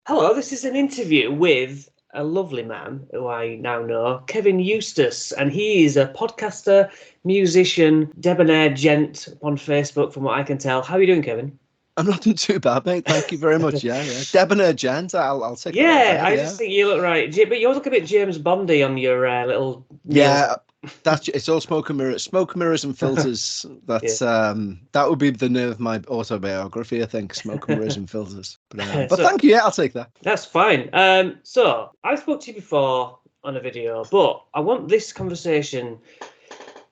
Hello, this is an interview with a lovely man who I now know, Kevin Eustace, and he is a podcaster, musician, debonair gent on Facebook, from what I can tell. How are you doing, Kevin? I'm not doing too bad, mate. Thank you very much. Yeah. Debonair gent. I'll take that all Yeah, day. I Yeah. just think you look right, but you look a bit James Bondy on your little nails. Yeah. It's all smoke mirrors and filters. Yeah. That would be the name of my autobiography, I think. Smoke mirrors and filters. But So thank you. Yeah, I'll take that. that's fine. So I spoke to you before on a video, but I want this conversation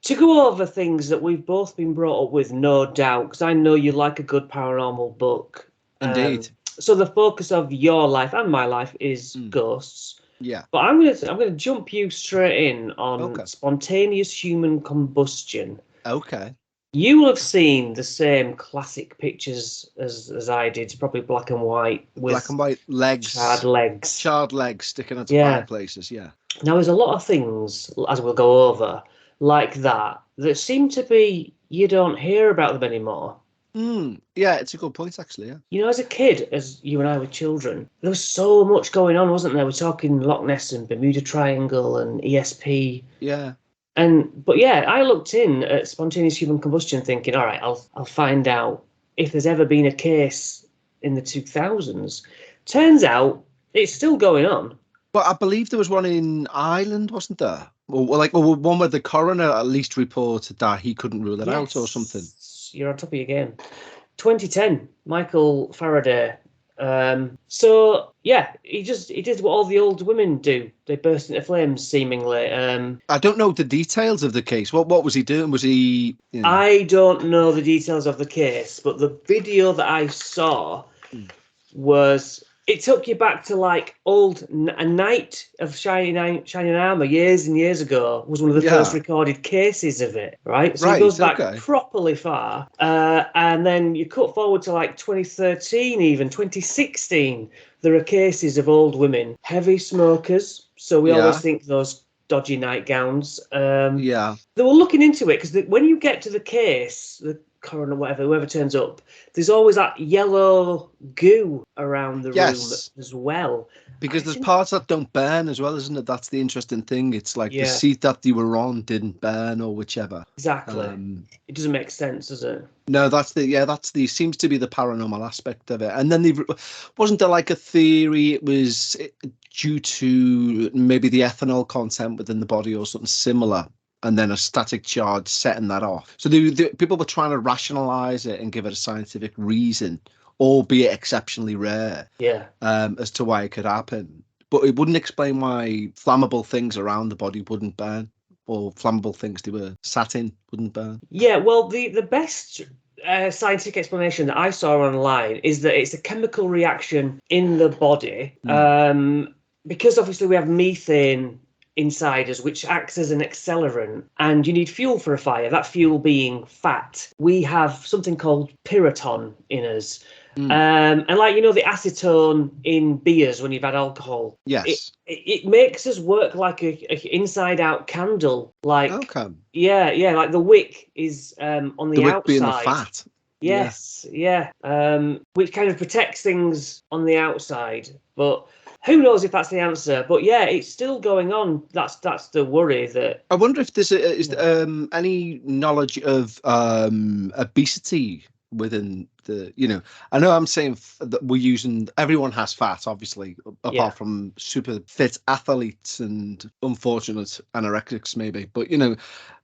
to go over things that we've both been brought up with, no doubt, because I know you like a good paranormal book. Indeed. So the focus of your life and my life is ghosts. Yeah. But I'm gonna jump you straight in on Okay. spontaneous human combustion. Okay. You will have seen the same classic pictures as I did, probably black and white Black with and white charred legs, legs. charred legs sticking into Yeah. fireplaces. Yeah. Now there's a lot of things, as we'll go over, like that seem to be you don't hear about them anymore. Yeah, it's a good point, actually. Yeah. You know, as a kid, as you and I were children, there was so much going on, wasn't there? We're talking Loch Ness and Bermuda Triangle and ESP. Yeah. But yeah, I looked in at spontaneous human combustion thinking, all right, I'll find out if there's ever been a case in the 2000s. Turns out it's still going on. But I believe there was one in Ireland, wasn't there? Or one where the coroner at least reported that he couldn't rule it out or something. You're on top of your game. 2010, Michael Faraday. So yeah, he did what all the old women do. They burst into flames, seemingly. I don't know the details of the case. What was he doing? Was he? I don't know the details of the case, but the video that I saw was it took you back to like a Knight of Shining Armor years and years ago was one of the first recorded cases of it, right? So it goes back properly far, and then you cut forward to like 2013, even 2016. There are cases of old women, heavy smokers. So we always think those dodgy nightgowns. They were looking into it because when you get to the case, the coroner, whatever, whoever turns up, there's always that yellow goo around the room as well. Because there's parts that don't burn as well, isn't it? That's the interesting thing. It's like the seat that they were on didn't burn or whichever. Exactly. It doesn't make sense, does it? No, that's the seems to be the paranormal aspect of it. And then wasn't there like a theory it was due to maybe the ethanol content within the body or something similar, and then a static charge setting that off. So the people were trying to rationalize it and give it a scientific reason, albeit exceptionally rare, as to why it could happen. But it wouldn't explain why flammable things around the body wouldn't burn, or flammable things they were sat in wouldn't burn. Yeah, well, the best scientific explanation that I saw online is that it's a chemical reaction in the body, because obviously we have methane inside us, which acts as an accelerant, and you need fuel for a fire, that fuel being fat. We have something called piriton in us. And like, you know, the acetone in beers when you've had alcohol. Yes. It makes us work like a inside out candle. Like, yeah, like the wick is on the outside. Being the fat. Yes, which kind of protects things on the outside. But who knows if that's the answer? But yeah, it's still going on. That's the worry. That I wonder if there's any knowledge of obesity within the, I know I'm saying that we're using, everyone has fat, obviously, apart from super fit athletes and unfortunate anorexics maybe. But,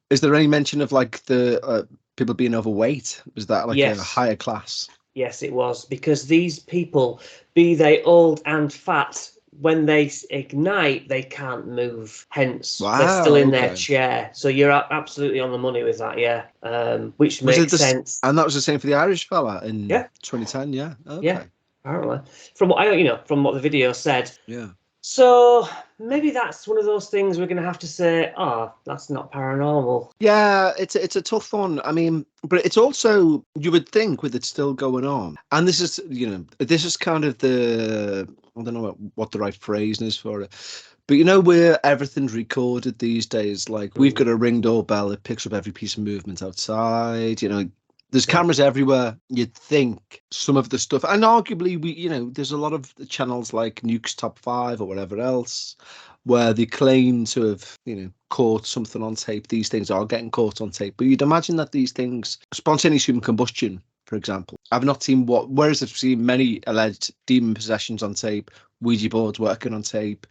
is there any mention of like the people being overweight? Was that like a higher class? Yes, it was, because these people, be they old and fat, when they ignite, they can't move. Hence, they're still in their chair. So you're absolutely on the money with that, which makes sense. And that was the same for the Irish fella in 2010, yeah? Okay. Yeah, apparently. From what the video said. Yeah. So maybe that's one of those things we're going to have to say, that's not paranormal. Yeah, it's a tough one. I mean, but it's also, you would think with it still going on. And this is, this is kind of I don't know what the right phrase is for it. But where everything's recorded these days, like we've got a Ring doorbell that picks up every piece of movement outside, There's cameras everywhere. You'd think some of the stuff, and arguably there's a lot of the channels like Nuke's Top 5 or whatever else, where they claim to have, caught something on tape. These things are getting caught on tape. But you'd imagine that these things, spontaneous human combustion, for example, I've not seen whereas I've seen many alleged demon possessions on tape, Ouija boards working on tape,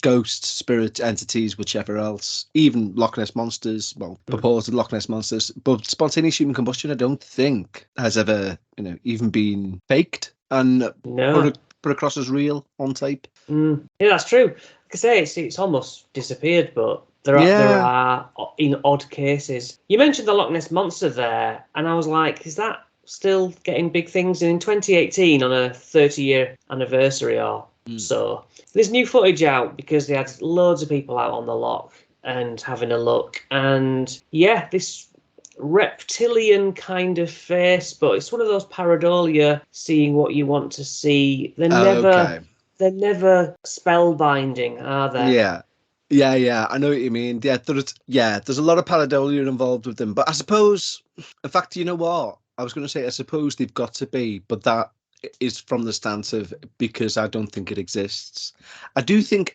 ghosts, spirit entities, whichever else, even Loch Ness monsters, purported Loch Ness monsters, but spontaneous human combustion, I don't think has ever, even been faked and put across as real on tape. Yeah, that's true. Like I say, it's almost disappeared, but there are in odd cases. You mentioned the Loch Ness monster there, and I was like, is that still getting big things? And in 2018, on a 30-year anniversary or so, there's new footage out because they had loads of people out on the loch and having a look. And yeah, this reptilian kind of face, but it's one of those pareidolia, seeing what you want to see. They're never spellbinding, are they? Yeah, I know what you mean. There's a lot of pareidolia involved with them, but I suppose, in fact, you know what? I was going to say, I suppose they've got to be, but that is from the stance of, because I don't think it exists. I do think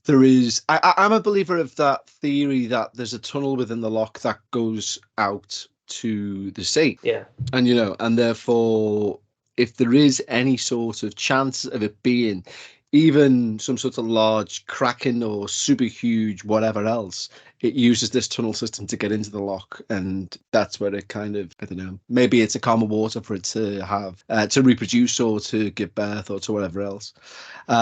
there is. I'm a believer of that theory that there's a tunnel within the loch that goes out to the sea. Yeah. And and therefore, if there is any sort of chance of it being even some sort of large kraken or super huge whatever else, it uses this tunnel system to get into the loch, and that's where it kind of, I don't know, maybe it's a calmer water for it to have to reproduce or to give birth or to whatever else. But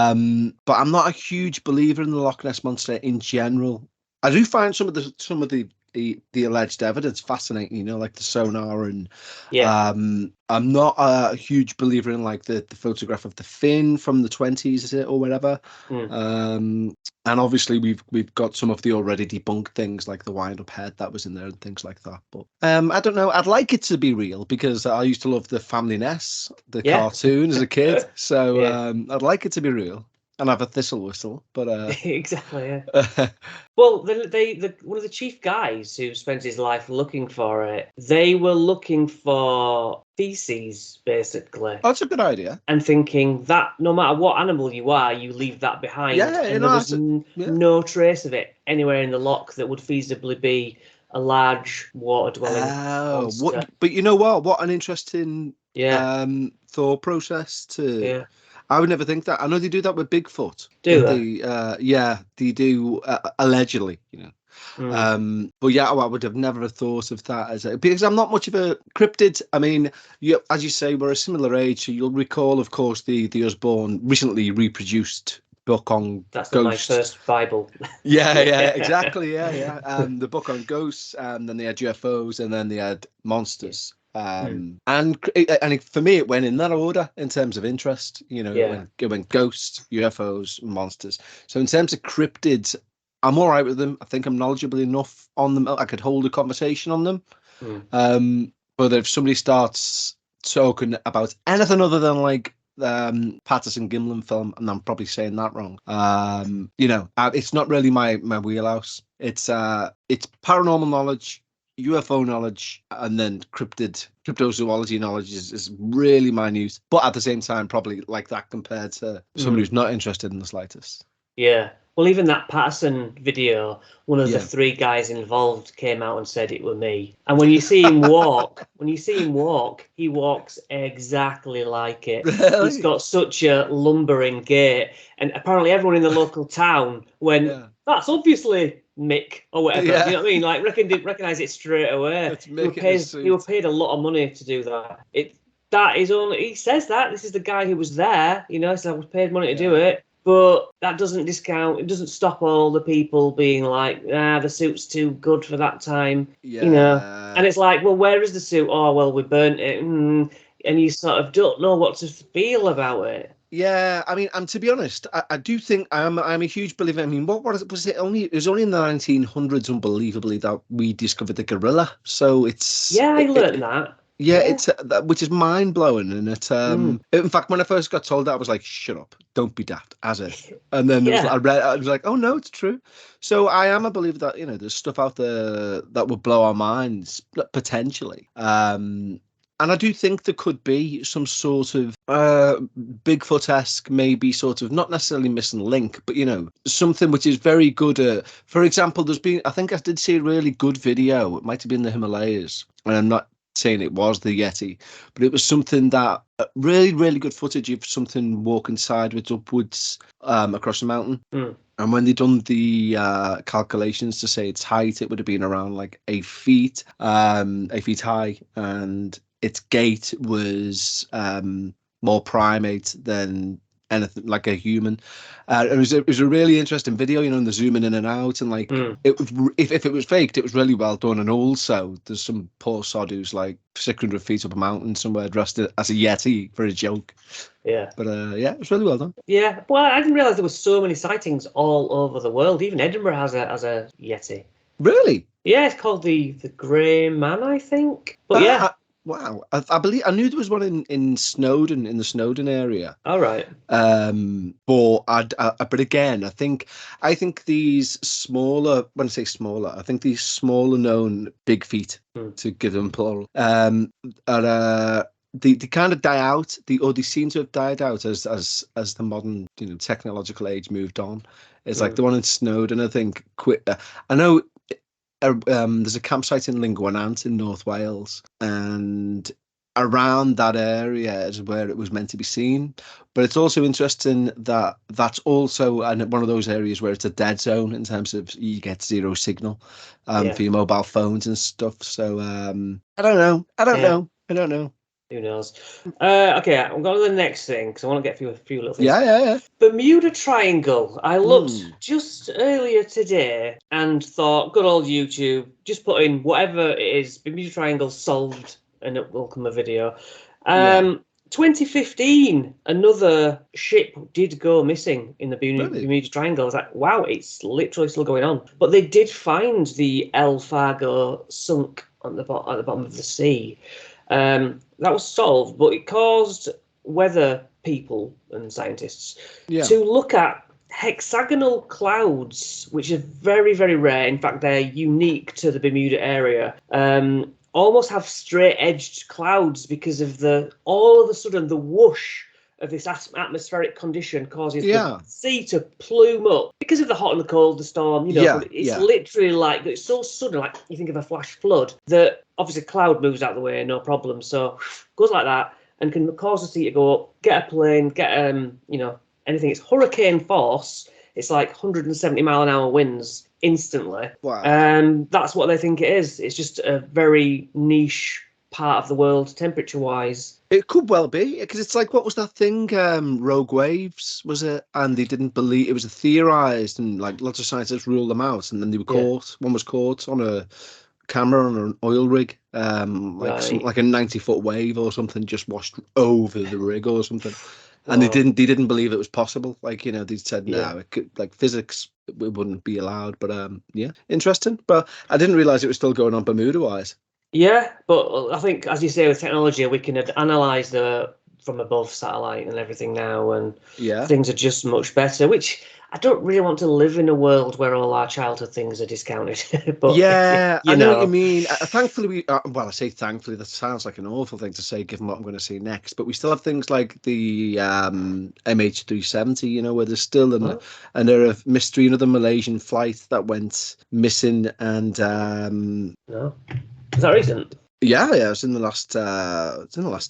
I'm not a huge believer in the Loch Ness monster in general. I do find some of the alleged evidence fascinating, like the sonar, and I'm not a huge believer in like the photograph of the fin from the 20s, is it, or whatever. And obviously we've got some of the already debunked things like the wind-up head that was in there and things like that. But I don't know. I'd like it to be real because I used to love the Family Ness, the cartoon as a kid. So I'd like it to be real. And have a thistle whistle, but exactly. Yeah. Well, the one of the chief guys who spent his life looking for it, they were looking for feces, basically. That's a good idea. And thinking that no matter what animal you are, you leave that behind. Yeah, and there was no trace of it anywhere in the loch that would feasibly be a large water-dwelling monster. But you know what? What an interesting thought process to... Yeah. I would never think that. I know they do that with Bigfoot. Do they? They do, allegedly, But yeah, I would have never thought of that because I'm not much of a cryptid. I mean, as you say, we're a similar age, so you'll recall, of course, the Osborne recently reproduced book on That's ghosts. My first Bible. Yeah, exactly, yeah. The book on ghosts, and then they had UFOs, and then they had monsters. And for me, it went in that order in terms of interest. It went ghosts, UFOs, monsters. So in terms of cryptids, I'm all right with them. I think I'm knowledgeable enough on them. I could hold a conversation on them. But if somebody starts talking about anything other than like Patterson Gimlin film, and I'm probably saying that wrong, it's not really my wheelhouse. It's paranormal knowledge, UFO knowledge, and then cryptozoology knowledge is really minute, but at the same time probably like that compared to somebody who's not interested in the slightest. Yeah. Well, even that Patterson video, one of the three guys involved came out and said it were me. And when you see him walk, he walks exactly like it. Really? He's got such a lumbering gait. And apparently everyone in the local town went, that's obviously Mick or whatever. Yeah. You know what I mean? Like, recognise it straight away. He was paid a lot of money to do that. He says that. This is the guy who was there, so I was paid money to do it. But that doesn't stop all the people being like, the suit's too good for that time. Yeah. And it's like, well, where is the suit? Oh, well, we burnt it. And you sort of don't know what to feel about it. Yeah, I mean, and to be honest, I do think I'm a huge believer. I mean, what was it? It was only in the 1900s, unbelievably, that we discovered the gorilla. So it's... Yeah, I learned that. Yeah, it's which is mind blowing, and it. In fact, when I first got told that, I was like, "Shut up! don't be daft, as if. And then Yeah. I was like, oh no, it's true. So I am a believer that, there's stuff out there that would blow our minds, potentially. And I do think there could be some sort of Bigfoot-esque, maybe sort of, not necessarily missing link, but, something which is very good at, for example, I think I did see a really good video. It might have been the Himalayas, and I'm not saying it was the Yeti, but it was something that really, really good footage of something walking sideways upwards across the mountain. And when they done the calculations to say its height, it would have been around like 8 feet high, and its gait was more primate than anything like a human. It was a really interesting video, and the zooming in and out, and like if it was faked, it was really well done. And also, there's some poor sod who's like 600 feet up a mountain somewhere dressed as a Yeti for a joke. Yeah. But it was really well done. Yeah. Well, I didn't realize there were so many sightings all over the world. Even Edinburgh has a Yeti. Really? Yeah, it's called the Grey Man, I think. But yeah. Wow, I believe I knew there was one in Snowdon, in the Snowdon area. All right. But again, I think these smaller. When I say smaller, I think these smaller known big feet, to give them plural, they kind of die out. They seem to have died out as the modern technological age moved on. It's like the one in Snowdon. I think I know. There's a campsite in Llangwynant in North Wales, and around that area is where it was meant to be seen. But it's also interesting that that's also one of those areas where it's a dead zone in terms of you get zero signal for your mobile phones and stuff. So I don't know. Who knows? Okay, I'm going to the next thing because I want to get a few little things. Yeah. Bermuda Triangle. I looked just earlier today and thought, good old YouTube, just put in whatever it is, Bermuda Triangle solved, and it will come a video. 2015, another ship did go missing in the Bermuda Triangle. I was like, wow, it's literally still going on. But they did find the El Fargo sunk at the bottom of the sea. That was solved, but it caused weather people and scientists to look at hexagonal clouds, which are very, very rare. In fact, they're unique to the Bermuda area. Almost have straight-edged clouds because of all of a sudden the whoosh of this atmospheric condition causes the sea to plume up because of the hot and the cold, the storm. It's literally like it's so sudden, like you think of a flash flood. That obviously cloud moves out of the way, no problem. So goes like that and can cause the sea to go up. Get a plane, get anything. It's hurricane force. It's like 170 mile an hour winds instantly. Wow. That's what they think it is. It's just a very niche part of the world, temperature-wise. It could well be, because it's like, what was that thing? Rogue waves, was it? And they didn't believe it was theorized, and like lots of scientists ruled them out, and then they were caught. One was caught on a camera on an oil rig, like a 90-foot wave or something just washed over the rig or something. And they didn't believe it was possible. Like, they said, no, it could, like physics, it wouldn't be allowed. But interesting. But I didn't realize it was still going on Bermuda wise. Yeah, but I think, as you say, with technology, we can analyze from above satellite and everything now, and things are just much better, which I don't really want to live in a world where all our childhood things are discounted. But I know what you mean. Thankfully, I say thankfully, that sounds like an awful thing to say given what I'm going to say next, but we still have things like the MH370, where there's still an era of mystery, another Malaysian flight that went missing, and no. Is that recent? Yeah, it's in the last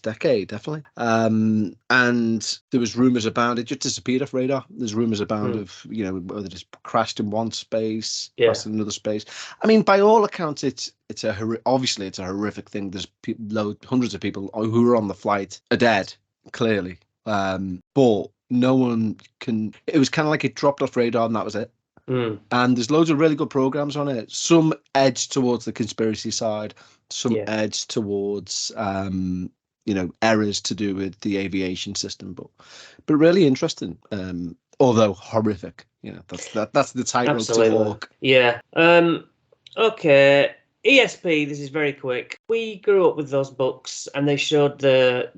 decade, definitely. And there was rumours about it just disappeared off radar. There's rumours about of whether it's crashed in one space, crashed in another space. I mean, by all accounts, it's obviously it's a horrific thing. There's hundreds of people who were on the flight are dead, clearly. But no one can. It was kind of like it dropped off radar, and that was it. And there's loads of really good programs on it. Some edge towards the conspiracy side, some edge towards errors to do with the aviation system, but really interesting. Although horrific, that's the tightrope to walk. Yeah. Okay. ESP, this is very quick. We grew up with those books, and they showed the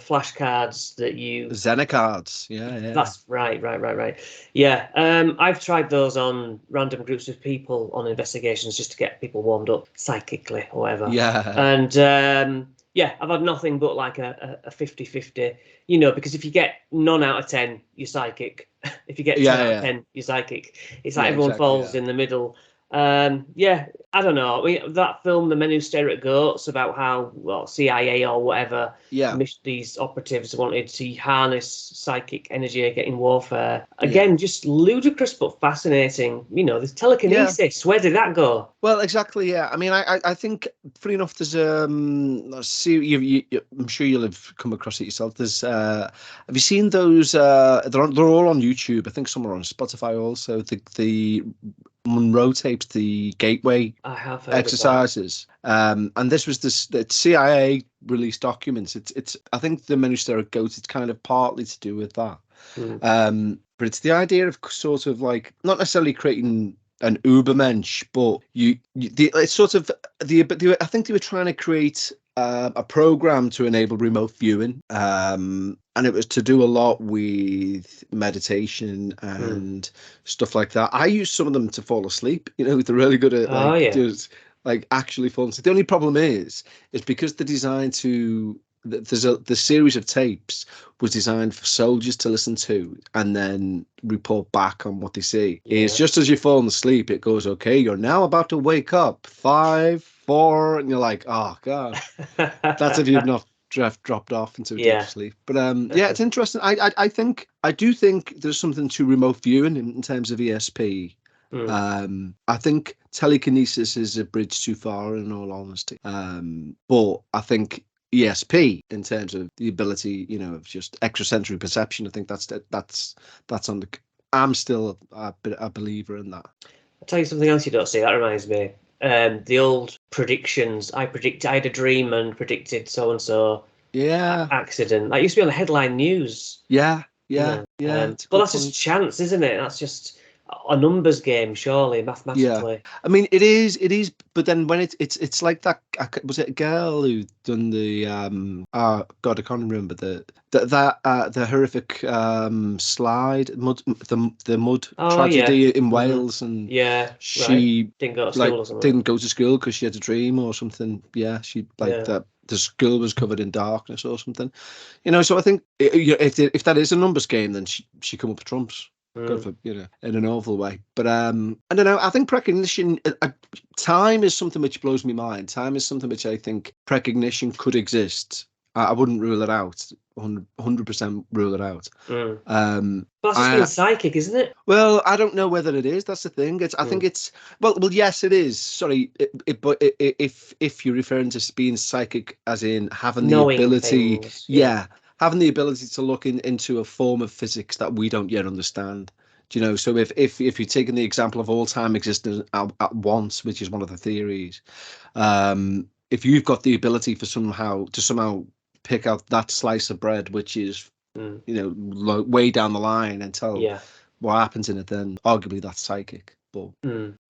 flashcards that you... Xenocards, yeah. That's right. Yeah, I've tried those on random groups of people on investigations just to get people warmed up psychically or whatever. Yeah. And yeah, I've had nothing but like a 50-50, you know, because if you get none out of 10, you're psychic. If you get 10 out of 10, you're psychic. It's like everyone falls in the middle. Yeah, I don't know. I mean, that film, The Men Who Stare at Goats, about how, well, CIA or whatever, these operatives wanted to harness psychic energy in warfare. Again, just ludicrous but fascinating. You know, there's telekinesis. Where did that go? Well, exactly. Yeah. I mean, I think, funny enough, there's I'm sure you'll have come across it yourself. There's have you seen those? They're all on YouTube. I think some are on Spotify also. The Monroe tapes, the Gateway exercises, and this was the CIA released documents. It's I think the Men Who Stare at Goats, it's kind of partly to do with that, but it's the idea of sort of like not necessarily creating an Ubermensch, but it's sort of I think they were trying to create a program to enable remote viewing, and it was to do a lot with meditation and stuff like that. I use some of them to fall asleep. You know, they're really good at just like actually falling asleep. The only problem is because they're designed to. The series of tapes was designed for soldiers to listen to and then report back on what they see. It's just as you're falling asleep, it goes, okay, you're now about to wake up, 5, 4, and you're like, oh god. That's if you've not dropped off into a deep sleep. But it's interesting. I do think there's something to remote viewing in terms of ESP. I think telekinesis is a bridge too far, in all honesty. But I think ESP, in terms of the ability, you know, of just extrasensory perception, I think that's on the. I'm still a believer in that. I'll tell you something else you don't see. That reminds me. The old predictions. I had a dream and predicted so and so. Yeah. Accident. That used to be on the headline news. Yeah. But that's just chance, isn't it? That's just a numbers game, surely, mathematically. Yeah. I mean, it is. But then when it's like that. Was it a girl who done the God, I can't remember the horrific slide the mud tragedy in Wales, and she didn't go to school or something. Didn't go to school because she had a dream or something. Yeah, she that. The school was covered in darkness or something, you know. So I think if that is a numbers game, then she come up with trumps. Good for, you know, in an awful way. But I don't know. I think precognition, time is something which blows me mind. Time is something which I think precognition could exist. I wouldn't rule it out. 100% rule it out. But that's just being psychic, isn't it? Well, I don't know whether it is. That's the thing. I think it's well, yes, it is. Sorry, but if you're referring to being psychic as in having the ability, things, having the ability to look into a form of physics that we don't yet understand. Do you know? So if you're taking the example of all time existing at once, which is one of the theories, if you've got the ability for somehow pick out that slice of bread, which is you know, way down the line, and tell what happens in it, then arguably that's psychic. But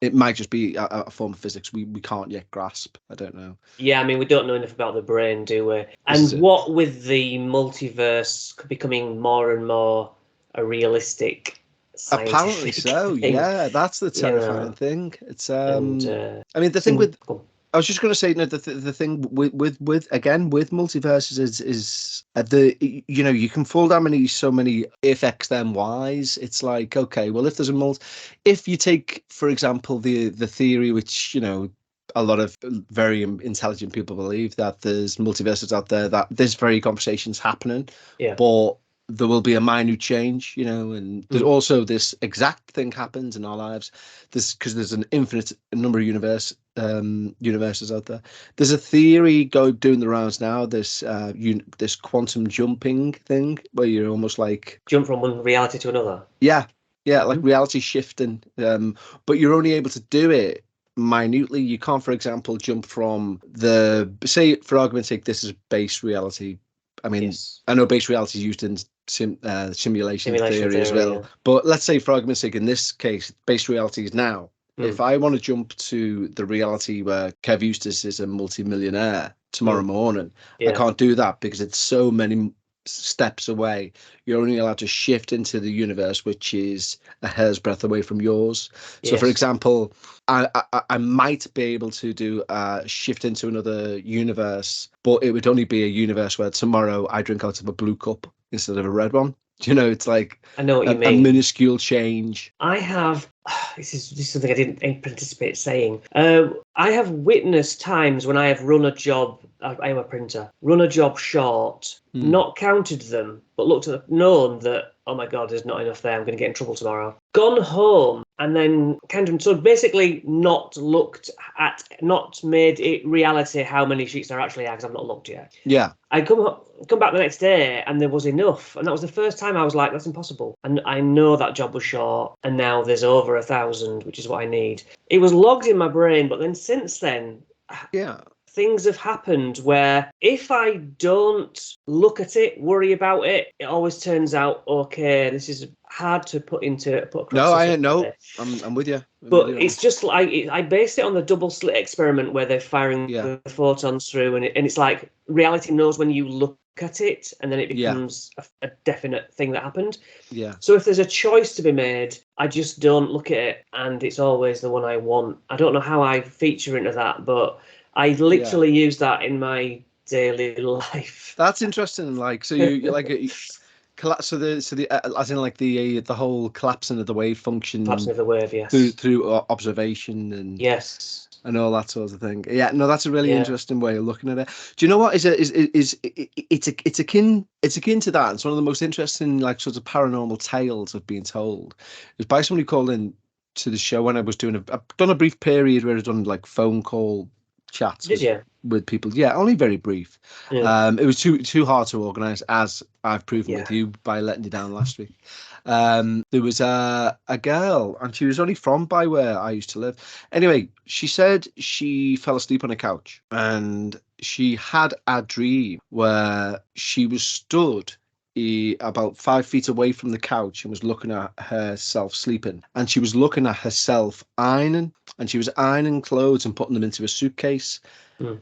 it might just be a form of physics we can't yet grasp. I don't know. Yeah, I mean, we don't know enough about the brain, do we? And what with the multiverse becoming more and more a realistic, apparently so thing, that's the terrifying thing. It's I mean, the thing with I was just going to say, no, the thing with multiverses is you know, you can fall down so many if X then Y's. It's like, okay, well, if there's if you take, for example, the theory which, you know, a lot of very intelligent people believe, that there's multiverses out there, that there's very conversations happening, but there will be a minute change, you know, and there's also this exact thing happens in our lives. Because there's an infinite number of universes out there. There's a theory doing the rounds now. This quantum jumping thing, where you're almost like jump from one reality to another. Yeah, like reality shifting. But you're only able to do it minutely. You can't, for example, jump from say, for argument's sake, this is base reality. I mean, I know base reality is used in simulation theory as well. Yeah. But let's say, for argument's sake, in this case, base reality is now. If I want to jump to the reality where Kev Eustace is a multi-millionaire tomorrow morning, I can't do that because it's so many steps away. You're only allowed to shift into the universe which is a hair's breadth away from yours. So for example, I might be able to do shift into another universe, but it would only be a universe where tomorrow I drink out of a blue cup instead of a red one. You know, it's like I know what you mean. A minuscule change. I have this is something I didn't anticipate saying. I have witnessed times when I have run a job. I am a printer. Run a job short, not counted them, but looked at known that, oh my God, there's not enough there. I'm going to get in trouble tomorrow. Gone home and then so basically not looked at, not made it reality how many sheets there actually are because I've not looked yet. Yeah. I come back the next day and there was enough, and that was the first time I was like, that's impossible. And I know that job was short, and now there's over 1,000, which is what I need. It was logged in my brain, but then since then, things have happened where if I don't look at it, worry about it, it always turns out okay. This is hard to put across. No, I know. I'm with you. But it's just like I based it on the double slit experiment where they're firing the photons through, and it's like reality knows when you look at it, and then it becomes a definite thing that happened. Yeah. So if there's a choice to be made, I just don't look at it, and it's always the one I want. I don't know how I feature into that, but I literally use that in my daily life. That's interesting. Like, so you like so the as in like the whole collapsing of the wave function, collapsing of the wave, yes, through observation and and all that sort of thing. Yeah, no, that's a really interesting way of looking at it. Do you know what it's akin to that? It's one of the most interesting like sorts of paranormal tales I've been told. It was by somebody called in to the show when I was I've done a brief period where I've done like phone call chats with people. Yeah, only very brief. It was too hard to organise, as I've proven with you by letting you down last week. There was a girl, and she was only from by where I used to live. Anyway, she said she fell asleep on a couch and she had a dream where she was stood about 5 feet away from the couch and was looking at herself sleeping, and she was looking at herself ironing, and she was ironing clothes and putting them into a suitcase.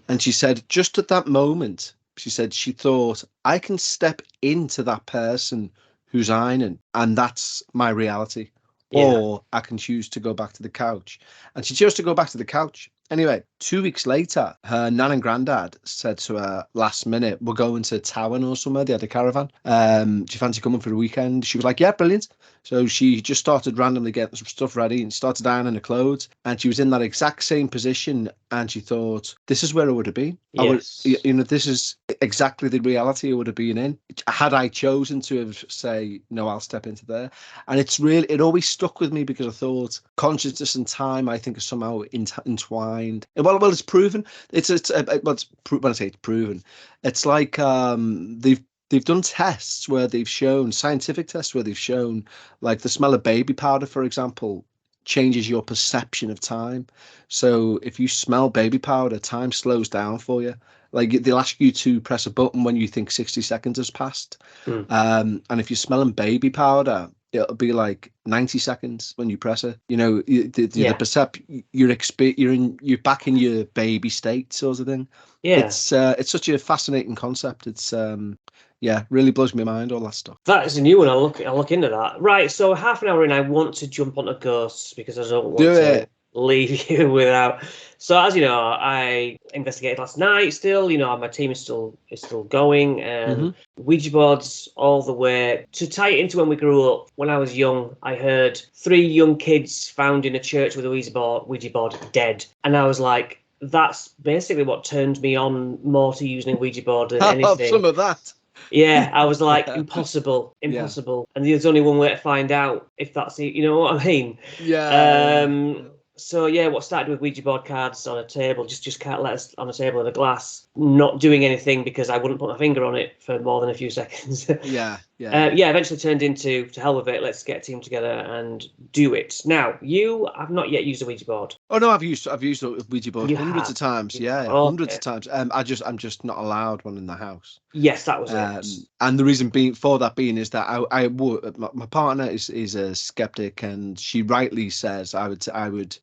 And she said just at that moment, she said she thought, I can step into that person who's ironing and that's my reality, or I can choose to go back to the couch. And she chose to go back to the couch. Anyway, 2 weeks later, her nan and granddad said to her last minute, we're going to Towan or somewhere. They had a caravan. Do you fancy coming for the weekend? She was like, yeah, brilliant. So she just started randomly getting some stuff ready and started ironing her clothes. And she was in that exact same position. And she thought, this is where I would have been. Yes. This is exactly the reality I would have been in. Had I chosen to say, no, I'll step into there. And it always stuck with me because I thought consciousness and time, I think, are somehow entwined. Well, it's proven. When I say it's proven, it's like they've done tests where they've shown, scientific tests where they've shown, like the smell of baby powder, for example, changes your perception of time. So if you smell baby powder, time slows down for you. Like they'll ask you to press a button when you think 60 seconds has passed. And if you're smelling baby powder, it'll be like 90 seconds when you press it. You know, you're back in your baby state sort of thing. Yeah, it's such a fascinating concept. It's really blows my mind, all that stuff. That is a new one. I'll look into that. Right, so half an hour in, I want to jump onto ghosts because I don't want to leave you without. So as you know, I investigated last night. Still, you know, my team is still going. Ouija boards all the way. To tie it into when we grew up, when I was young, I heard 3 young kids found in a church with a Ouija board dead, and I was like, that's basically what turned me on more to using a Ouija board than anything. Some of that. Yeah, I was like, impossible. And there's only one way to find out if that's it. You know what I mean? Yeah. So yeah, what started with Ouija board cards on a table, just can't let us on a table with a glass, not doing anything because I wouldn't put my finger on it for more than a few seconds. Yeah. Eventually turned into, to hell with it, let's get a team together and do it. Now, you have not yet used a Ouija board. Oh no, I've used a Ouija board You hundreds have? of times. Yeah. Hundreds Okay. of times. I'm just not allowed one in the house. Yes, that was it. And the reason being for that being is that I would my partner is a skeptic, and she rightly says I would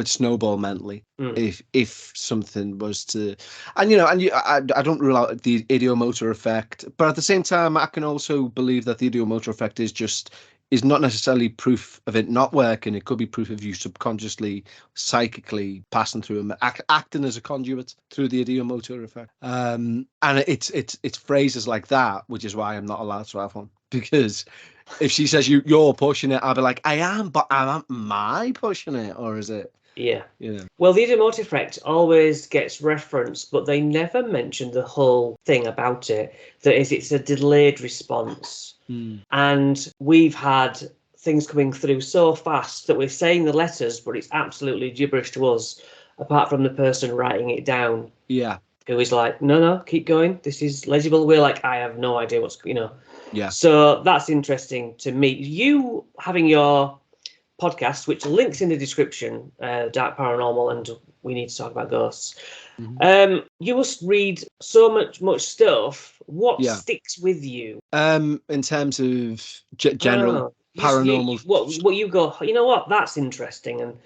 snowball mentally if something was to, and I don't rule out the ideomotor effect, but at the same time I can also believe that the ideomotor effect is not necessarily proof of it not working. It could be proof of you subconsciously, psychically passing through and acting as a conduit through the ideomotor effect. And it's phrases like that, which is why I'm not allowed to have one. Because if she says you're pushing it, I'll be like, I am, but am I pushing it, or is it? Yeah. Well, the ideomotor effect always gets referenced, but they never mention the whole thing about it. That is, it's a delayed response. And we've had things coming through so fast that we're saying the letters, but it's absolutely gibberish to us, apart from the person writing it down. Yeah. Who is like, no, keep going. This is legible. We're like, I have no idea what's. Yeah. So that's interesting to me. You having your podcast, which links in the description, Dark Paranormal, and we need to talk about ghosts. You must read so much stuff. What sticks with you? In terms of general paranormal, what you go, you know what, that's interesting, and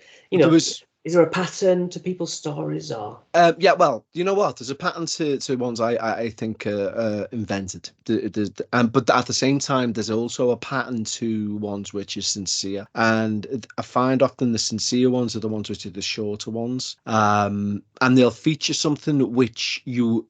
is there a pattern to people's stories, or? Well, you know what? There's a pattern to ones I think are invented. But at the same time, there's also a pattern to ones which is sincere. And I find often the sincere ones are the ones which are the shorter ones. And they'll feature something which you...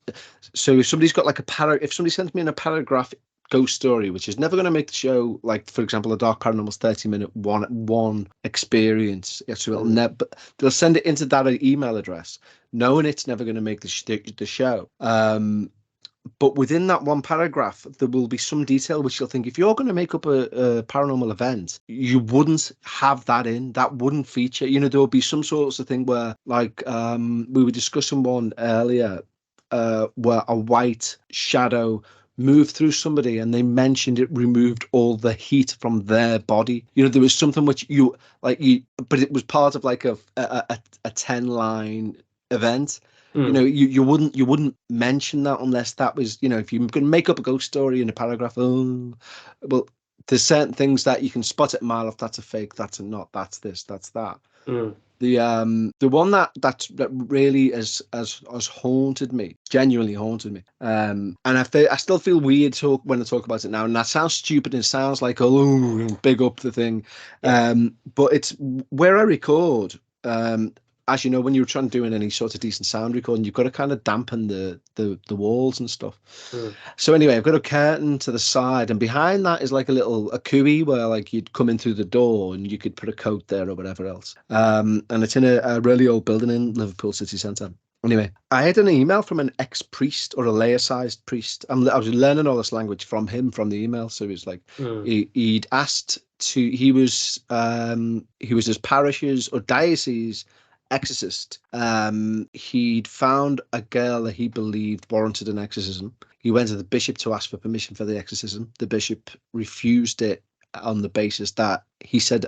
So if somebody's got like if somebody sends me in a paragraph ghost story, which is never going to make the show, like for example a Dark Paranormal's 30-minute one experience, so it'll never, but they'll send it into that email address knowing it's never going to make the show, but within that one paragraph there will be some detail which you'll think, if you're going to make up a paranormal event, you wouldn't have that wouldn't feature. There will be some sorts of thing where, like, we were discussing one earlier, where a white shadow moved through somebody and they mentioned it removed all the heat from their body. There was something which but it was part of like a 10-line event. You wouldn't mention that unless that was, if you can make up a ghost story in a paragraph. Well, there's certain things that you can spot it a mile off. That's a fake, that's a not, that's this, that's that. The one that really has haunted me, genuinely haunted me, and I still feel weird when I talk about it now, and that sounds stupid and it sounds like, oh, big up the thing, but it's where I record. As you know, when you're trying to do any sort of decent sound recording, you've got to kind of dampen the walls and stuff. So anyway, I've got a curtain to the side, and behind that is like a cooey where like you'd come in through the door and you could put a coat there or whatever else. And it's in a really old building in Liverpool city centre. Anyway, I had an email from an ex-priest or a laicized priest. I was learning all this language from him, from the email. So he was like, he'd asked he was his parish's or diocese exorcist. He'd found a girl that he believed warranted an exorcism. He went to the bishop to ask for permission for the exorcism. The bishop refused it on the basis that he said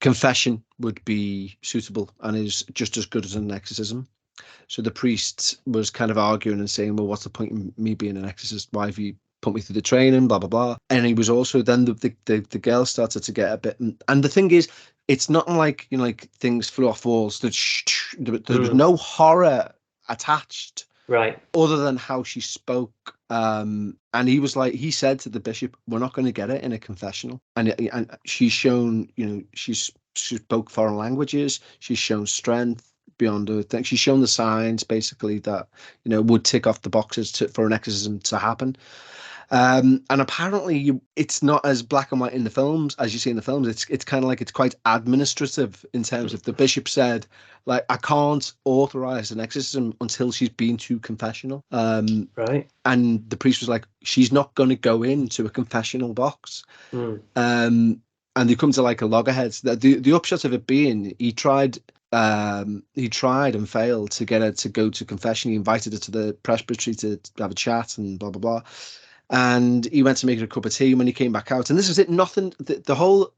confession would be suitable and is just as good as an exorcism. So the priest was kind of arguing and saying, well, what's the point in me being an exorcist? Why have you put me through the training, blah blah blah? And he was also, then the girl started to get a bit, and the thing is, it's not like, like things flew off walls. There was no horror attached, right? Other than how she spoke. And he was like, he said to the bishop, "We're not going to get it in a confessional." And she's shown, she spoke foreign languages. She's shown strength beyond her thing. She's shown the signs basically that would tick off the boxes for an exorcism to happen. And apparently it's not as black and white in the films as you see in the films. It's kind of like, it's quite administrative in terms of the bishop said, like, I can't authorize an exorcism until she's been to confessional. Right. And the priest was like, she's not going to go into a confessional box. And they come to like a loggerheads. The upshot of it being, he tried he tried and failed to get her to go to confession. He invited her to the presbytery to have a chat and blah, blah, blah. And he went to make her a cup of tea when he came back out. And this was it. Nothing, the whole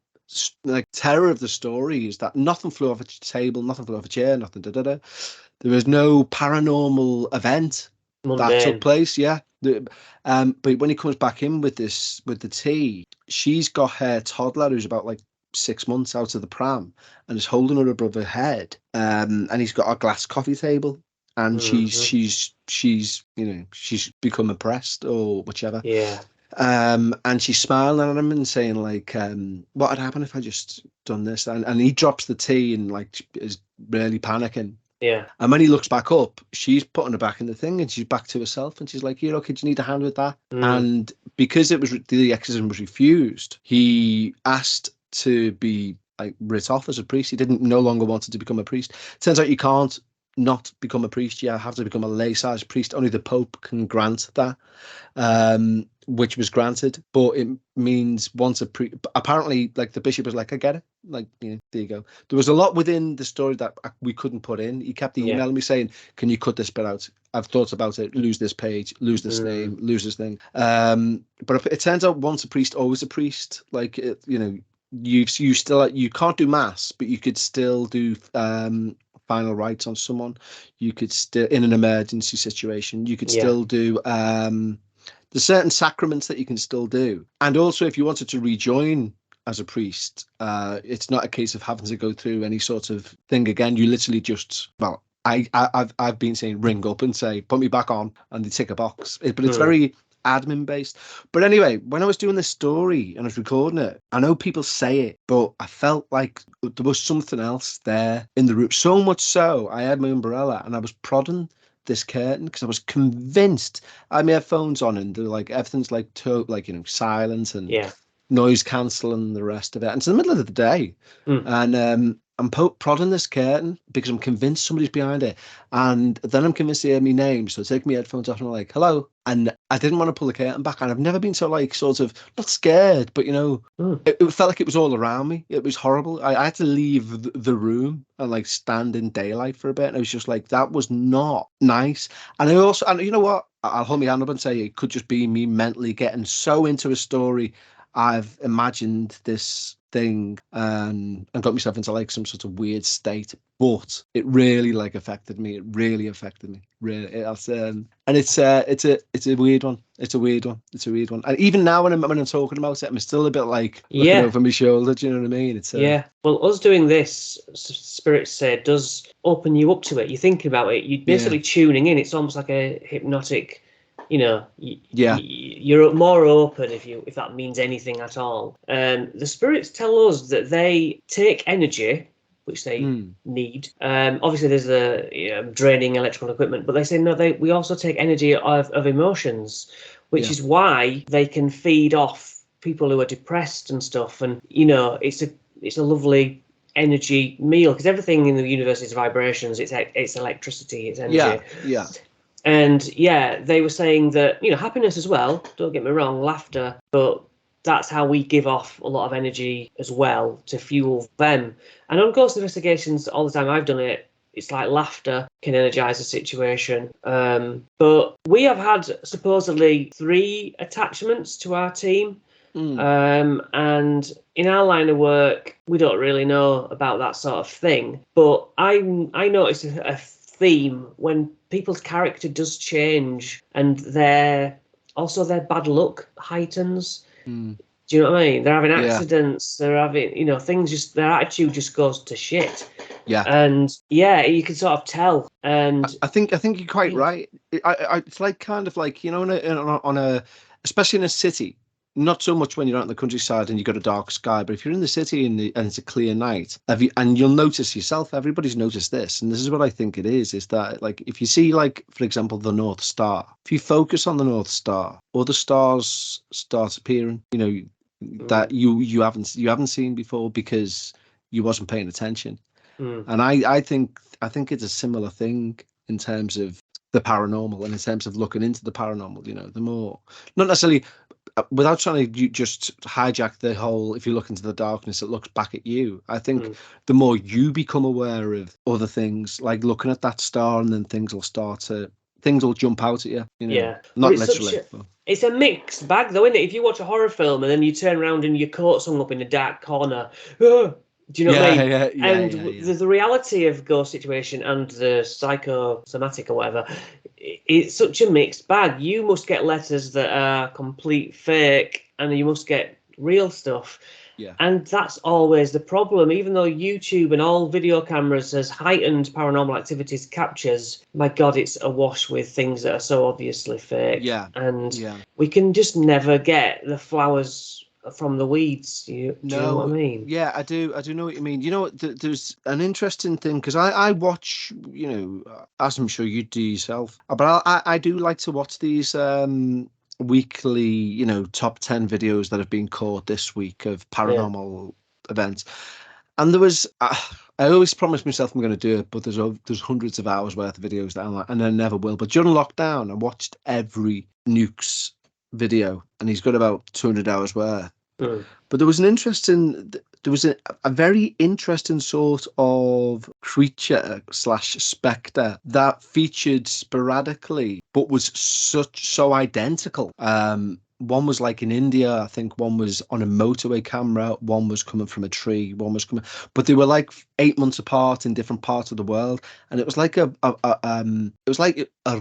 like terror of the story is that nothing flew off a table, nothing flew off a chair, nothing, da, da, da. There was no paranormal event that took place. Yeah. But when he comes back in with the tea, she's got her toddler who's about like 6 months out of the pram and is holding her above her head. And he's got a glass coffee table. And she's become oppressed or whichever. Yeah. And she's smiling at him and saying like, what would happen if I just done this? And he drops the tea and like is really panicking. Yeah. And when he looks back up, she's putting her back in the thing and she's back to herself and she's like, "You're okay, do you need a hand with that?" And because the exorcism was refused, he asked to be like writ off as a priest. He no longer wanted to become a priest. Turns out you can't not become a priest. You have to become a lay-sized priest. Only the Pope can grant that, which was granted. But it means once a priest, apparently, like the bishop was like, "I get it. Like, there you go." There was a lot within the story that we couldn't put in. He kept emailing me saying, "Can you cut this bit out? I've thought about it. Lose this page. Lose this name. Lose this thing." But it turns out once a priest, always a priest. Like, you can't do mass, but you could still do final rites on someone. You could still, in an emergency situation, you could still do there's certain sacraments that you can still do. And also if you wanted to rejoin as a priest, it's not a case of having to go through any sort of thing again. You literally just, well, I've been saying ring up and say, "Put me back on," and they tick a box. But it's very admin based. But anyway, when I was doing this story and I was recording it, I know people say it, but I felt like there was something else there in the room. So much so, I had my umbrella and I was prodding this curtain because I was convinced. I had my headphones on and they're like everything's like silent and noise cancelling the rest of it. And it's in the middle of the day, and I'm prodding this curtain because I'm convinced somebody's behind it, and then I'm convinced they hear my name. So I take my headphones off and I'm like, "Hello," and I didn't want to pull the curtain back. And I've never been so like sort of not scared, but it felt like it was all around me. It was horrible. I had to leave the room and like stand in daylight for a bit. And I was just like, that was not nice. And you know what? I'll hold my hand up and say it could just be me mentally getting so into a story. I've imagined this thing and got myself into like some sort of weird state, but it really like affected me. It really affected me. Really, and it's a weird one. It's a weird one. And even now when I'm talking about it, I'm still a bit like looking over my shoulder. Do you know what I mean? It's Well, us doing this, Spirit say, does open you up to it. You're thinking about it. You're basically tuning in. It's almost like a hypnotic. You're more open if that means anything at all. The spirits tell us that they take energy, which they need. Obviously, there's the draining electrical equipment, but they say no. We also take energy of emotions, which is why they can feed off people who are depressed and stuff. And it's a lovely energy meal because everything in the universe is vibrations. It's electricity. It's energy. Yeah. And they were saying that, happiness as well, don't get me wrong, laughter, but that's how we give off a lot of energy as well to fuel them. And on Ghost Investigations, all the time I've done it, it's like laughter can energize a situation. But we have had supposedly 3 attachments to our team. And in our line of work, we don't really know about that sort of thing. But I noticed a theme when people's character does change and their bad luck heightens. Do you know what I mean? They're having accidents, they're having things, their attitude just goes to shit. And you can sort of tell. And I think you're quite right. It's like kind of like on a especially in a city. Not so much when you're out in the countryside and you've got a dark sky, but if you're in the city and it's a clear night, and you'll notice yourself, everybody's noticed this, and this is what I think it is that like if you see like, for example, the North Star, if you focus on the North Star, other stars start appearing, that you haven't seen before because you wasn't paying attention. And I think it's a similar thing in terms of the paranormal and in terms of looking into the paranormal. The more, not necessarily without trying to just hijack the whole, if you look into the darkness, it looks back at you. I think the more you become aware of other things, like looking at that star, and then things will jump out at you. Yeah, not literally. It's a mixed bag, though, isn't it? If you watch a horror film and then you turn around and your coat's hung up in a dark corner, do you know what I mean? The reality of ghost situation and the psychosomatic or whatever, it's such a mixed bag. You must get letters that are complete fake, and you must get real stuff. Yeah. And that's always the problem. Even though YouTube and all video cameras has heightened paranormal activities captures, my God, it's awash with things that are so obviously fake. Yeah. And we can just never get the flowers from the weeds. Do you know what I mean? Yeah, I do know what you mean. There's an interesting thing, because I watch, as I'm sure you do yourself, but I do like to watch these weekly, top 10 videos that have been caught this week of paranormal events. And there was, I always promise myself I'm going to do it, but there's hundreds of hours worth of videos that I'm like, and I never will. But during lockdown, I watched every Nukes video, and he's got about 200 hours worth. But there was a very interesting sort of creature / spectre that featured sporadically, but was so identical. One was like in India, I think one was on a motorway camera, one was coming from a tree, but they were like 8 months apart in different parts of the world, and it was like a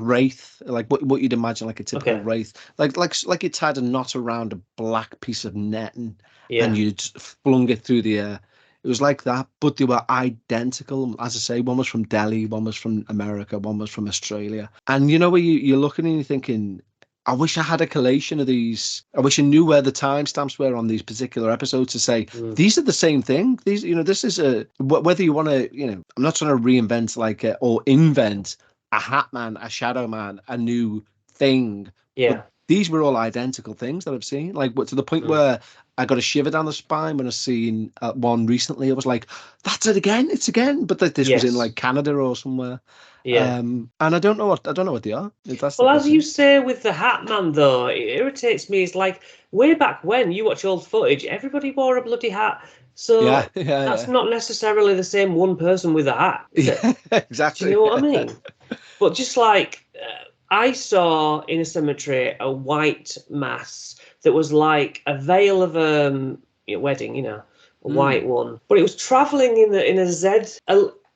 wraith, like what you'd imagine like a typical wraith, like it tied a knot around a black piece of netting, and you'd flung it through the air. It was like that, but they were identical. As I say, one was from Delhi, one was from America, one was from Australia, and where you're looking and you're thinking, I wish I had a collation of these. I wish I knew where the timestamps were on these particular episodes to say these are the same thing. These, this is whether you want to, I'm not trying to reinvent or invent a hat man, a shadow man, a new thing. Yeah. But these were all identical things that I've seen, like to the point where I got a shiver down the spine when I seen one recently. I was like, that's it again. It's again. But this was in like Canada or somewhere. Yeah. And I don't know what they are. As you say with the Hat Man, though, it irritates me. It's like way back when you watch old footage, everybody wore a bloody hat. So that's not necessarily the same one person with a hat. Exactly. Do you know what I mean? But just like I saw in a cemetery a white mass that was like a veil of a wedding, a white one, but it was traveling in a Z.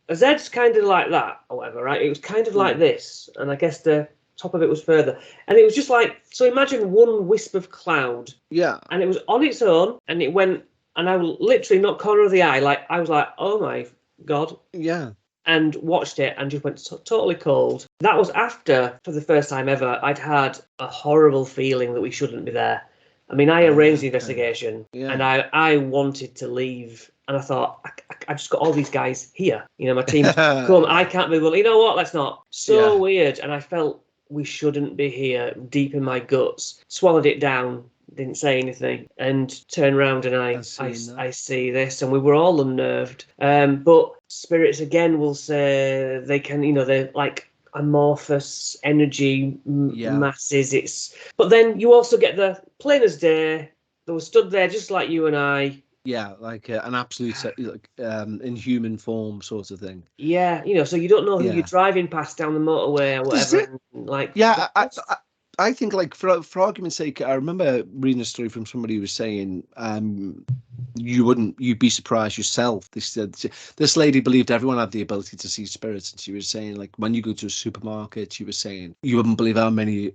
A Z's kind of like that, or whatever, right? It was kind of like this, and I guess the top of it was further. And it was just like, so imagine one wisp of cloud. Yeah. And it was on its own, and it went, and I literally, not corner of the eye, I was like, oh my God. Yeah. And watched it and just went totally cold. That was after, for the first time ever, I'd had a horrible feeling that we shouldn't be there. I mean, I arranged the investigation, and I wanted to leave. And I thought, I just got all these guys here. My team's come. I can't be. Well, you know what? Let's not. So weird. And I felt we shouldn't be here deep in my guts. Swallowed it down. Didn't say anything. And turned around and I see this. And we were all unnerved. But spirits, again, will say they can, they're like amorphous energy masses. But then you also get the plain as day that was stood there just like you and I. Yeah, like an absolute inhuman form sort of thing. Yeah, so you don't know who you're driving past down the motorway or whatever. I think, like, for argument's sake, I remember reading a story from somebody who was saying you'd be surprised yourself. This lady believed everyone had the ability to see spirits, and she was saying, like, when you go to a supermarket, she was saying you wouldn't believe how many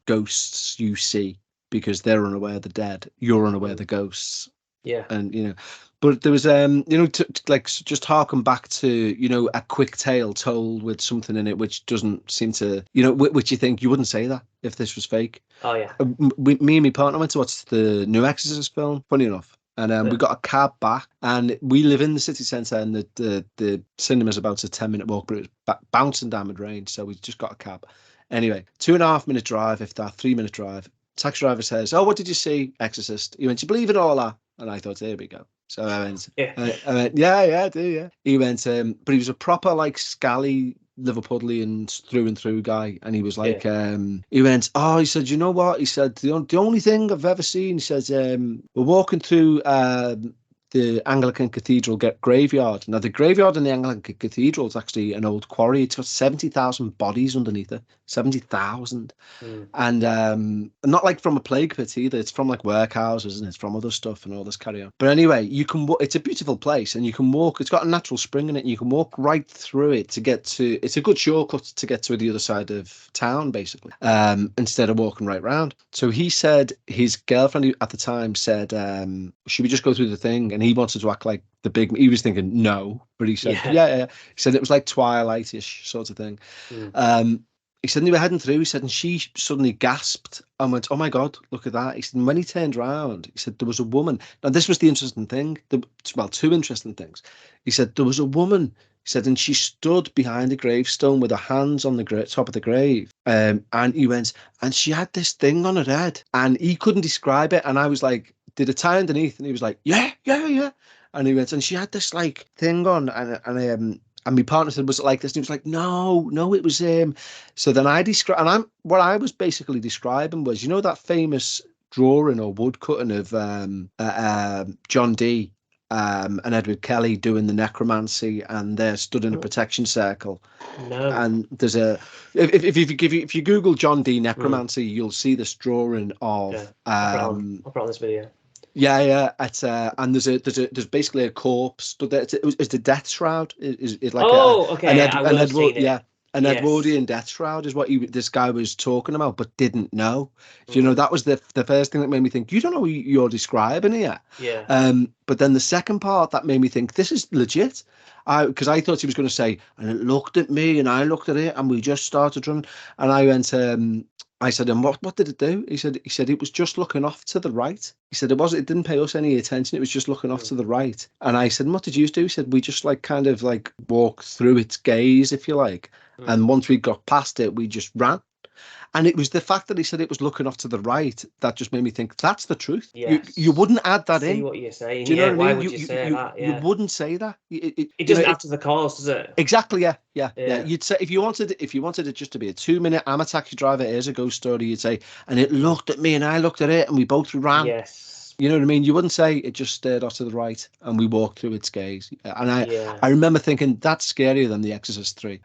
ghosts you see because they're unaware of the dead. You're unaware of the ghosts. Yeah. And but there was just harken back to a quick tale told with something in it which doesn't seem to which you think you wouldn't say that if this was fake. Oh yeah. Me and my partner went to watch the new Exorcist film, funny enough, and we got a cab back, and we live in the city centre, and the cinema's about a 10-minute walk, but it was bouncing down mid-range, so we just got a cab. Anyway, 2.5-minute drive, if that, 3-minute drive. Taxi driver says, "Oh, what did you see? Exorcist." He went, "You believe in all that?" And I thought, here we go. So I went, I went, yeah, I do, yeah. He went, but he was a proper, like, scally Liverpudlian through and through guy, and he was like, he went, oh, he said, you know what? He said, the only thing I've ever seen, he says, we're walking through the Anglican Cathedral graveyard. Now, the graveyard in the Anglican Cathedral is actually an old quarry. It's got 70,000 bodies underneath it. 70,000. And not like from a plague pit either. It's from like workhouses, and it's from other stuff and all this carry on. But anyway, you can it's a beautiful place, and you can walk. It's got a natural spring in it, and you can walk right through it to get to. It's a good shortcut to get to the other side of town, basically. Instead of walking right round. So he said his girlfriend at the time said, "Should we just go through the thing?" And he wanted to act like the big. He was thinking no, but he said, "Yeah." He said it was like Twilight-ish sort of thing. He said, they were heading through, he said, and she suddenly gasped and went, oh my God, look at that. He said, and when he turned around, he said, there was a woman. Now, this was the interesting thing. Well, two interesting things. He said, there was a woman, he said, and she stood behind a gravestone with her hands on the top of the grave. And he went, and she had this thing on her head. And he couldn't describe it. And I was like, did it tie underneath? And he was like, yeah. And he went, and she had this like thing on, and my partner said, was it like this? And he was like, no, it was So then I described, and what I was basically describing was, you know, that famous drawing or woodcutting of John Dee and Edward Kelly doing the necromancy, and they're stood in a protection circle. No. And there's if you Google John Dee necromancy, you'll see this drawing of I'll put on this video. Yeah. And there's basically a corpse stood there. It's the death shroud. Is like an Edwardian death shroud is what this guy was talking about, but didn't know. You know, that was the first thing that made me think, you don't know what you're describing here. Yeah. But then the second part that made me think this is legit. Because I thought he was going to say, and it looked at me, and I looked at it, and we just started running, and I went. I said, and what did it do? He said it was just looking off to the right. He said it didn't pay us any attention. It was just looking off to the right. And I said, what did you do? He said, we just like kind of like walked through its gaze, if you like. And once we got past it, we just ran. And it was the fact that he said it was looking off to the right that just made me think that's the truth. Yes. You wouldn't add that in. See what you're saying. Do you know what I mean? Why would you say that? Yeah. You wouldn't say that. It doesn't add to the cause, does it? Exactly. Yeah. You'd say if you wanted it just to be a 2-minute "I'm a taxi driver, here's a ghost story," you'd say, and it looked at me and I looked at it and we both ran. Yes. You know what I mean? You wouldn't say it just stared off to the right and we walked through its gaze. And I remember thinking that's scarier than The Exorcist 3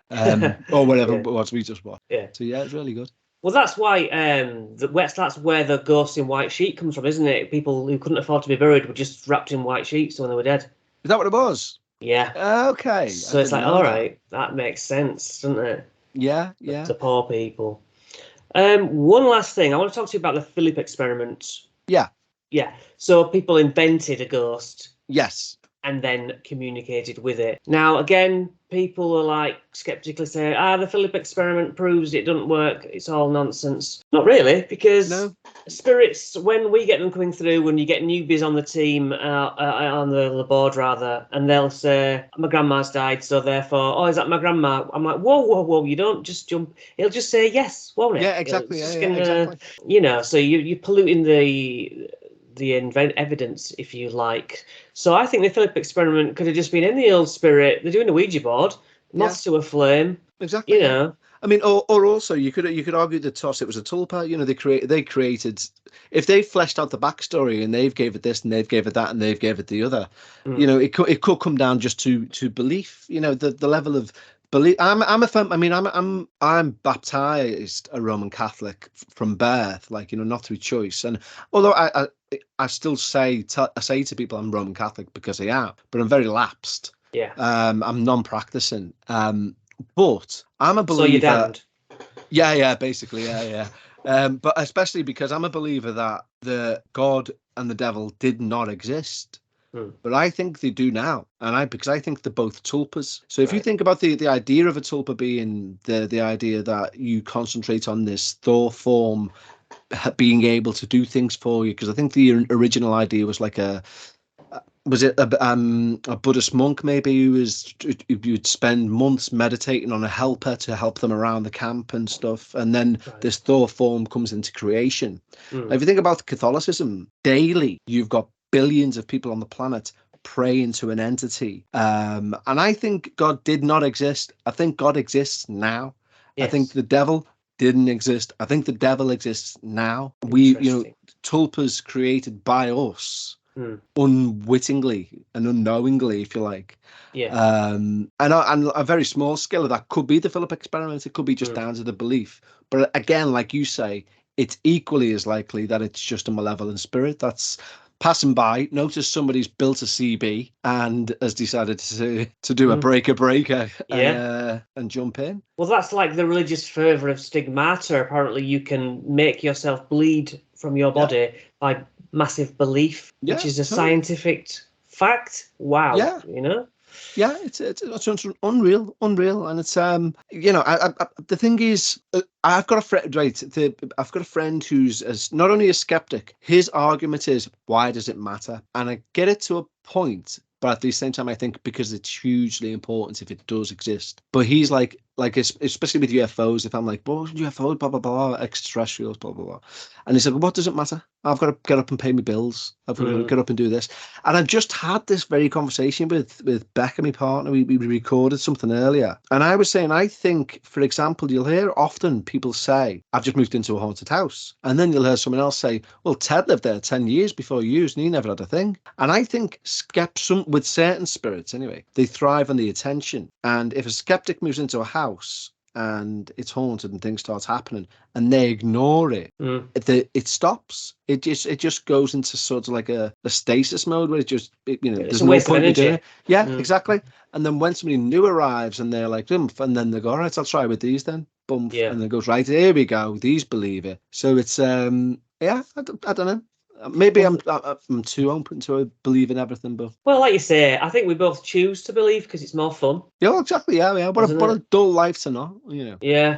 or whatever it was we just watched. Yeah. So yeah, it's really good. Well, that's why that's where the ghost in white sheet comes from, isn't it? People who couldn't afford to be buried were just wrapped in white sheets when they were dead. Is that what it was? Yeah. Okay. So it's like, all right, that makes sense, doesn't it? Yeah. The poor people. One last thing, I want to talk to you about the Philip experiment. Yeah. So people invented a ghost. Yes. And then communicated with it. Now, again, people are like skeptically say, the Philip experiment proves it doesn't work. It's all nonsense. Not really, because spirits, when we get them coming through, when you get newbies on the team, on the board rather, and they'll say, my grandma's died, so therefore, is that my grandma? I'm like, whoa, you don't just jump. It'll just say yes, won't it? Yeah, exactly. Exactly. You know, so you're polluting the evidence, if you like. So I think the Philip experiment could have just been any old spirit. They're doing a Ouija board, moths to a flame. Exactly. You know. I mean, or also you could argue the toss. It was a tulpa. You know, they created. If they fleshed out the backstory and they've gave it this and they've gave it that and they've gave it the other, you know, it could come down just to belief. You know, the level of believe. I'm baptized a Roman Catholic from birth, like, you know, not through choice. And although I still say to people I'm Roman Catholic because I am, but I'm very lapsed. Yeah. I'm non-practicing. But I'm a believer. So you're damned. Yeah, basically, yeah. But especially because I'm a believer that the God and the devil did not exist. But I think they do now, because I think they're both tulpas. So if you think about the idea of a tulpa being the idea that you concentrate on this thought form being able to do things for you, because I think the original idea was like a Buddhist monk maybe who would spend months meditating on a helper to help them around the camp and stuff, and then this thought form comes into creation. If you think about Catholicism, daily you've got billions of people on the planet pray into an entity. And I think God did not exist. I think God exists now. Yes. I think the devil didn't exist. I think the devil exists now. We, tulpas created by us unwittingly and unknowingly, if you like. Yeah. And a very small scale of that could be the Philip experiment. It could be just down to the belief. But again, like you say, it's equally as likely that it's just a malevolent spirit that's passing by, notice somebody's built a CB and has decided to do a breaker and jump in. Well, that's like the religious fervour of stigmata. Apparently, you can make yourself bleed from your body by massive belief, which is a scientific fact. Wow. Yeah. Yeah, it's unreal, and it's the thing is, I've got a friend, right? I've got a friend who's not only a skeptic. His argument is, why does it matter? And I get it to a point, but at the same time, I think because it's hugely important if it does exist. But he's like especially with UFOs, if I'm like, well, UFOs, blah blah blah, extraterrestrials, blah blah blah, and he said, well, what does it matter? I've got to get up and pay my bills. I've got to get up and do this. And I've just had this very conversation with Becca, my partner. We recorded something earlier, and I was saying, I think, for example, you'll hear often people say, I've just moved into a haunted house, and then you'll hear someone else say, well, Ted lived there 10 years before you, and he never had a thing. And I think with certain spirits anyway, they thrive on the attention. And if a skeptic moves into a house and it's haunted and things start happening and they ignore it, it stops. It just goes into sort of like a stasis mode where there's no point in doing it. Yeah, exactly. And then when somebody new arrives and they're like, and then they go, all right, I'll try with these then. Boom. Yeah. And then goes, right, here we go. These believe it. So it's, I don't know. Maybe I'm too open to believe in everything, but like you say, I think we both choose to believe because it's more fun. Yeah, exactly. Yeah. What a dull life to know, Yeah,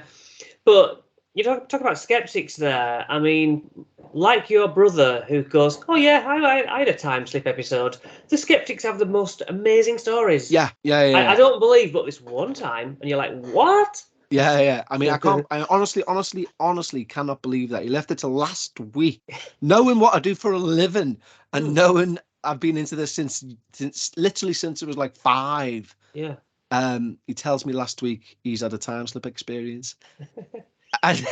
but you talk about skeptics there. I mean, like your brother who goes, "Oh yeah, I had a time slip episode." The skeptics have the most amazing stories. Yeah. I don't believe, but this one time, and you're like, "What?" Yeah. I mean, I honestly cannot believe that he left it till last week, knowing what I do for a living and knowing I've been into this since it was like 5. Yeah. He tells me last week he's had a time slip experience, and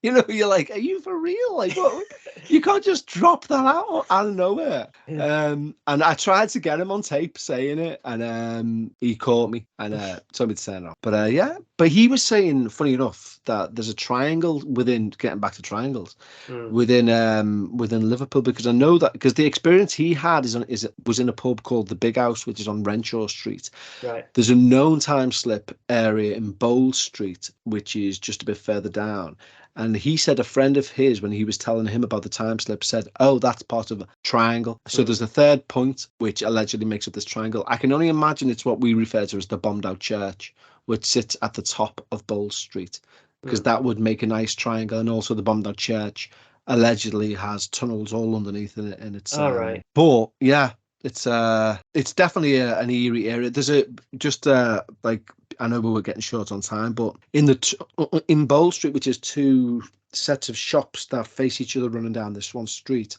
you're like, are you for real? Like, what? You can't just drop that out of nowhere. Yeah. And I tried to get him on tape saying it, and he caught me and told me to turn it off. But but he was saying, funny enough, that there's a triangle within, getting back to triangles, within Liverpool, because I know that because the experience he had was in a pub called the Big House, which is on Renshaw Street. Right. There's a known time slip area in Bowl Street, which is just a bit further down. And he said a friend of his, when he was telling him about the time slip, said, oh, that's part of a triangle. So there's a third point, which allegedly makes up this triangle. I can only imagine it's what we refer to as the bombed out church, which sits at the top of Bowl Street, because that would make a nice triangle. And also the bombed out church allegedly has tunnels all underneath it. And it's all right. But yeah, it's definitely an eerie area. There's I know we were getting short on time, but in Bowl Street, which is 2 sets of shops that face each other running down this one street,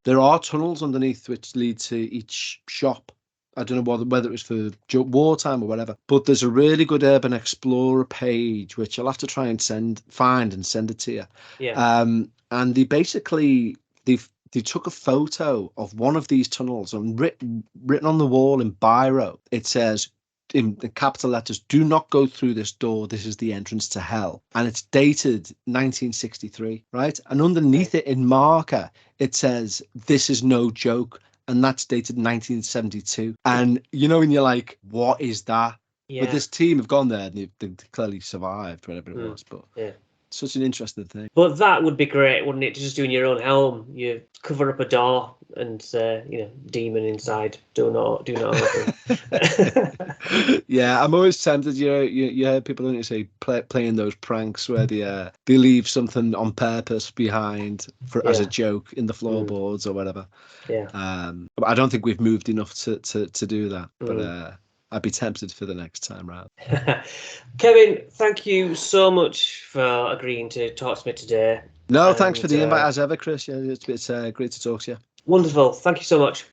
there are tunnels underneath which lead to each shop. I don't know whether it was for wartime or whatever, but there's a really good Urban Explorer page which I'll have to try and find and send it to you. Yeah. And they took a photo of one of these tunnels, and written on the wall in biro, it says, in capital letters, do not go through this door. This is the entrance to hell. And it's dated 1963, right? And underneath it in marker, it says, this is no joke. And that's dated 1972. And, and you're like, what is that? Yeah. But this team have gone there and they've clearly survived, whatever it was. But yeah. Such an interesting thing. But that would be great, wouldn't it? Just doing your own home. You cover up a door and demon inside. Do not open. Yeah, I'm always tempted. You hear people, don't you, say playing those pranks where they leave something on purpose behind as a joke in the floorboards or whatever. Yeah. But I don't think we've moved enough to do that. But I'd be tempted for the next time round. Kevin, thank you so much for agreeing to talk to me today. No, thanks for the invite as ever, Chris. Yeah, it's great to talk to you. Wonderful. Thank you so much.